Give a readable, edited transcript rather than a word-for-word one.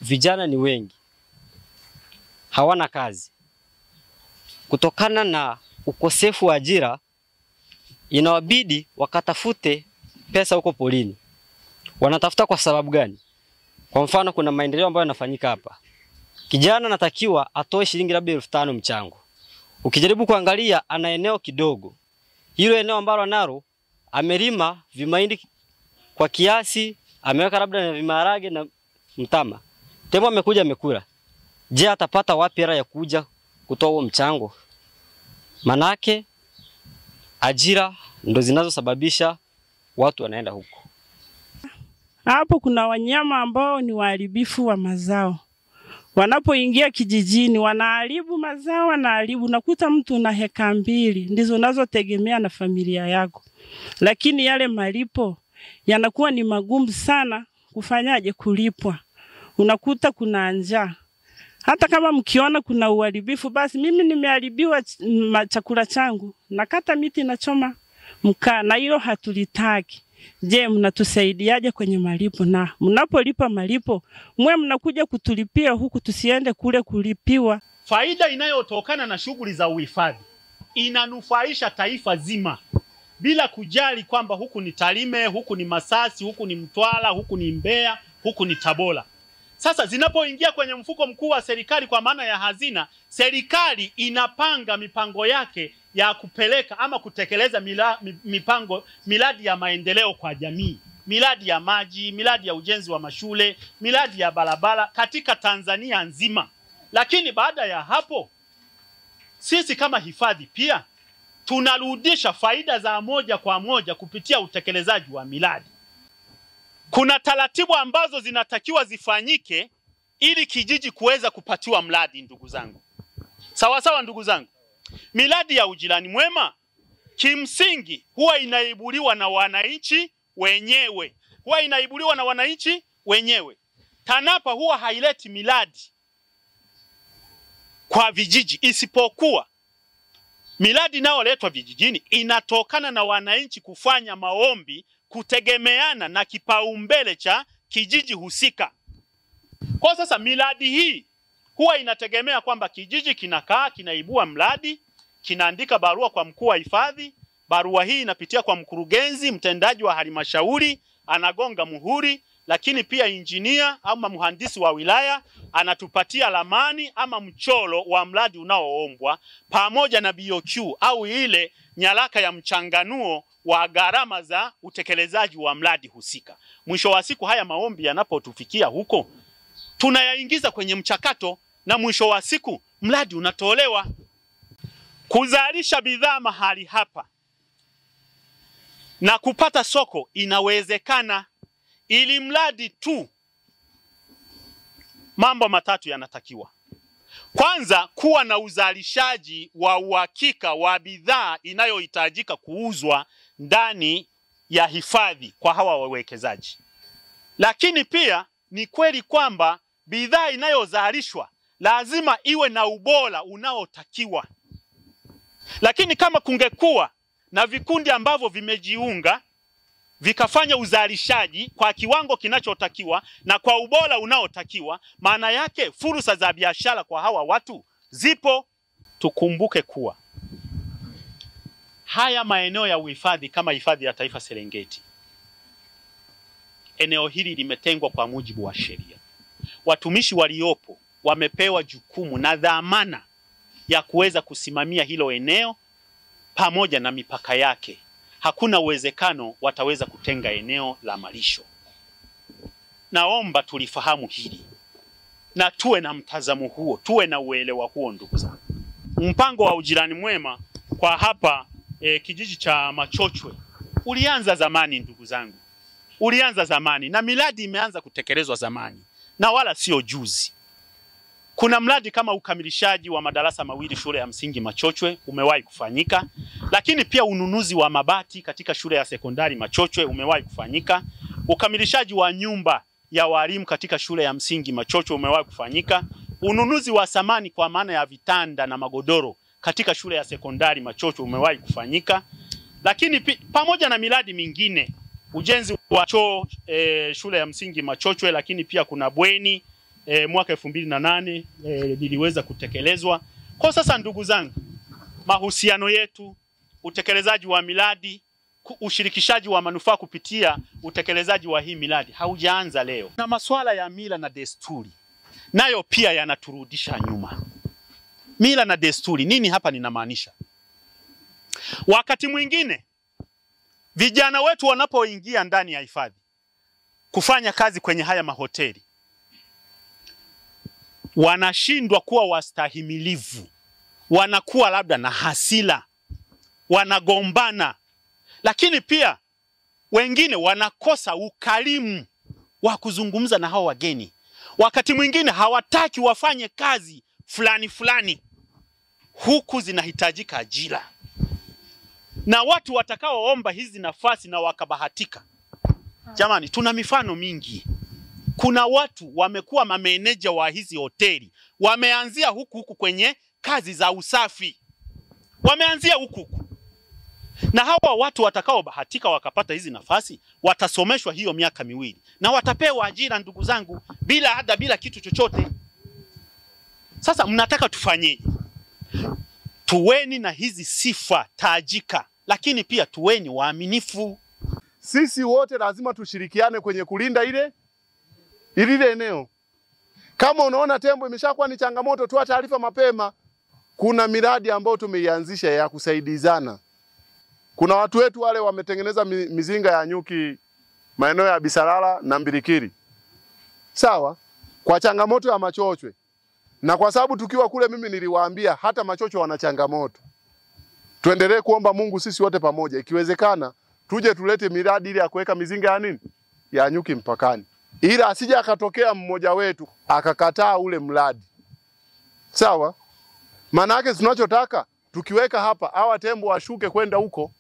vijana ni wengi, hawana kazi. Kutokana na ukosefu wa ajira, inawabidi wakatafute pesa huko polini. Wanatafuta kwa sababu gani? Kwa mfano, kuna maendeleo ambayo yanafanyika hapa. Kijana anatakiwa atoe shilingi labda 5,000 mchango. Ukijaribu kuangalia, ana eneo kidogo. Hilo eneo ambalo analo, amelima vimahindi kwa kiasi, ameweka labda na vimaharage na mtama. Tembo amekuja amekula. Je, atapata wapi hela ya kuja kutoa huo mchango? Manake ajira ndo zinazosababisha watu wanaenda huko. Hapo kuna wanyama ambao ni waharibifu wa mazao. Wanapoingia kijijini wanaharibu mazao, wanaharibu. Nakuta mtu una heka 2 ndizo unazotegemea na familia yako. Lakini yale malipo yanakuwa ni magumu sana kufanyaje kulipwa. Unakuta kuna njaa. Hata kama mkiona kuna uharibifu, basi mimi nimeharibiwa chakula changu, nakata miti na choma mkaa, na hilo hatulitaki. Je, mnatusaidiaje kwenye malipo? Na mnapolipa malipo, mwe mnakuja kutulipia huku, tusiende kule kulipiwa. Faida inayotokana na shughuli za uhifadhi inanufaisha taifa zima, bila kujali kwamba huku ni Tarime, huku ni Masasi, huku ni Mtwara, huku ni Mbeya, huku ni Tabora. Sasa zinapoingia kwenye mfuko mkuu wa serikali kwa maana ya hazina, serikali inapanga mipango yake ya kupeleka ama kutekeleza miradi ya maendeleo kwa jamii. Miradi ya maji, miradi ya ujenzi wa mashule, miradi ya barabara katika Tanzania nzima. Lakini baada ya hapo, sisi kama hifadhi pia tunarudisha faida za moja kwa moja kupitia utekelezaji wa miradi. Kuna taratibu ambazo zinatakiwa zifanyike ili kijiji kuweza kupatiwa mradi, ndugu zangu. Sawa sawa ndugu zangu. Miradi ya ujirani mwema kimsingi huwa inaibuliwa na wananchi wenyewe. TANAPA huwa haileti miradi kwa vijiji, isipokuwa miradi inayoletwa vijijini inatokana na wananchi kufanya maombi kutegemeana na kipaumbele cha kijiji husika. Kwa sasa miradi hii huwa inategemea kwamba kijiji kinakaa, kinaibua mradi, kinaandika barua kwa mkuu wa hifadhi, barua hii inapitia kwa mkurugenzi mtendaji wa halmashauri, anagonga muhuri, lakini pia injinia ama mhandisi wa wilaya anatupatia ramani ama mchoro wa mradi unaoombwa pamoja na BOQ au ile nyaraka ya mchanganuo wa gharama za utekelezaji wa mradi husika. Mwisho wa siku haya maombi yanapotufikia huko, tunayaingiza kwenye mchakato na mwisho wa siku mradi unatolewa. Kuzalisha bidhaa mahali hapa na kupata soko inawezekana, ili mradi tu mambo matatu yanatakiwa. Kwanza, kuwa na uzalishaji wa uhakika wa bidhaa inayohitajika kuuzwa ndani ya hifadhi kwa hawa wawekezaji. Lakini pia ni kweli kwamba bidhaa inayozalishwa lazima iwe na ubora unaotakiwa. Lakini kama kungekuwa na vikundi ambavyo vimejiunga vikafanya uzalishaji kwa kiwango kinachotakiwa na kwa ubora unaotakiwa, maana yake fursa za biashara kwa hawa watu zipo. Tukumbuke kuwa haya maeneo ya uhifadhi kama hifadhi ya taifa Serengeti, eneo hili limetengwa kwa mujibu wa sheria. Watumishi waliopo wamepewa jukumu na dhamana ya kuweza kusimamia hilo eneo pamoja na mipaka yake. Hakuna uwezekano wataweza kutenga eneo la malisho. Naomba tulifahamu hili na tuwe na mtazamo huo, tuwe na uelewa huo ndugu zangu. Mpango wa ujirani mwema kwa hapa kijiji cha Machochwe ulianza zamani ndugu zangu. Ulianza zamani na miradi imeanza kutekelezwa zamani na wala sio juzi. Kuna mradi kama ukamilishaji wa madarasa 2 shule ya msingi Machochwe umewahi kufanyika, lakini pia ununuzi wa mabati katika shule ya sekondari Machochwe umewahi kufanyika. Ukamilishaji wa nyumba ya walimu katika shule ya msingi Machochwe umewahi kufanyika. Ununuzi wa samani kwa maana ya vitanda na magodoro katika shule ya sekondari Machochwe umewahi kufanyika. Lakini pamoja na miradi mingine, ujenzi wa choo shule ya msingi Machochwe, lakini pia kuna bweni mwaka 2008 liliweza kutekelezwa. Kwa sasa ndugu zangu, mahusiano yetu, utekelezaji wa miradi, ushirikishaji wa manufaa kupitia utekelezaji wa hii miradi haujaanza leo. Na masuala ya mila na desturi nayo pia yanaturudisha nyuma. Mila na desturi, nini hapa ninamaanisha? Wakati mwingine vijana wetu wanapoingia ndani ya hifadhi kufanya kazi kwenye haya mahoteli, wanashindwa kuwa wastahimilivu, wanakuwa labda na hasira, wanagombana, lakini pia wengine wanakosa ukarimu wa kuzungumza na hao wageni. Wakati mwingine hawataki wafanye kazi fulani, huku zinahitajika ajira. Na watu watakaoomba hizi nafasi na wakabahatika, jamani, tuna mifano mingi. Kuna watu wamekuwa mameneja wa hizi hoteli, wameanzia huku kwenye kazi za usafi, wameanzia huku. Na hawa watu watakaobahatika wakapata hizi nafasi, watasomeshwa hiyo miaka 2 na watapewa ajira, ndugu zangu, bila kitu chochote. Sasa mnataka tufanyeje? Tuweni na hizi sifa tajika, lakini pia tuweni waaminifu. Sisi wote lazima tushirikiane kwenye kulinda ile eneo. Kama unaona tembo imeshakuwa ni changamoto, toa taarifa mapema. Kuna miradi ambayo tumeianzisha ya kusaidizana. Kuna watu wetu wale wametengeneza mizinga ya nyuki maeneo ya Bisarara na Mbilikiri. Sawa? Kwa changamoto ya machochwe. Na kwa sababu tukiwa kule mimi niliwaambia hata machochwe wana changamoto. Tuendelee kuomba Mungu sisi wote pamoja. Ikiwezekana tuje tulete miradi ile ya kuweka mizinga ya nini? Ya nyuki mpakani. Ila asije akatokea mmoja wetu akakataa ule mradi. Sawa? Maana yake tunachotaka tukiweka hapa hawa tembo washuke kwenda huko.